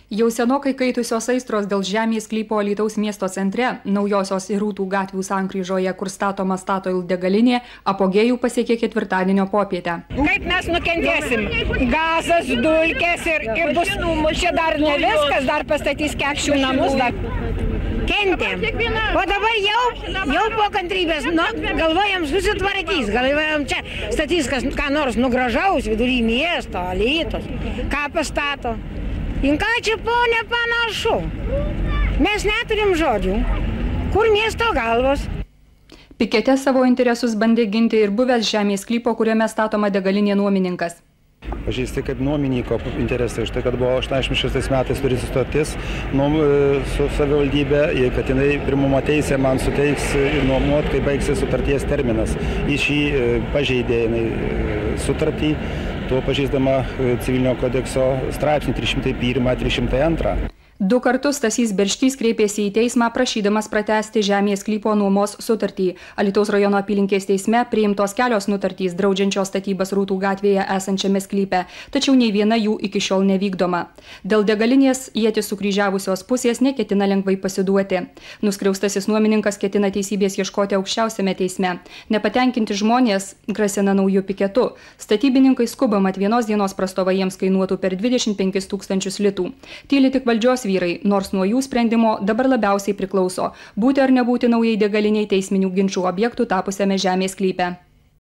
Jau senokai kaitusios aistros dėl žemės sklypo Alytaus miesto centre, naujosios ir Rūtų gatvių sankryžoje, kur statoma Statoil degalinė, apogėjų pasiekė ketvirtadienio popietę. Kaip mes nukentėsim? Gazas, dulkės ir bus, čia dar ne viskas, dar pastatys Kekšių namus, dar kentėm. O dabar jau po kantrybės, galvojam susitvarkys, galvojam čia statys ką nors nugražaus vidury miesto, Alytus, ką pastato. Ką čia ponė panašu? Mes neturim žodžių. Kur miesto galvos? Pikete savo interesus bandė ginti ir buvęs žemės sklypo, kuriame statoma degalinė nuomininkas. Pažeisti kaip nuomininko interesai, štai kad buvo 86 metais turi sutartis su savivaldybė, kad jinai pirmumo teisę man suteiks nuomot, kai baigsis sutarties terminas. Į šį pažeidė sutartį, tuo pažeisdama civilinio kodekso straipsnį 301-302. Du kartus Stasys Berškys kreipėsi į teismą prašydamas pratęsti žemės sklypo nuomos sutartį. Alytaus rajono apylinkės teisme priimtos kelios nutartys draudžiančios statybas Rūtų gatvėje esančiame sklype, tačiau nei viena jų iki šiol nevykdoma. Dėl degalinės ietis sukryžiavusios pusės neketina lengvai pasiduoti. Nuskriaustasis nuomininkas ketina teisybės ieškoti aukščiausiame teisme. Nepatenkinti žmonės grasina naujų piketų. Statybininkai skuba, mat vienos dienos prastova jiems kainuotų per 25 000 litų. Tyli tik valdžios vyrai, nors nuo jų sprendimo dabar labiausiai priklauso būti ar nebūti naujai degaliniai teisminių ginčų objektų tapusiame žemės sklype.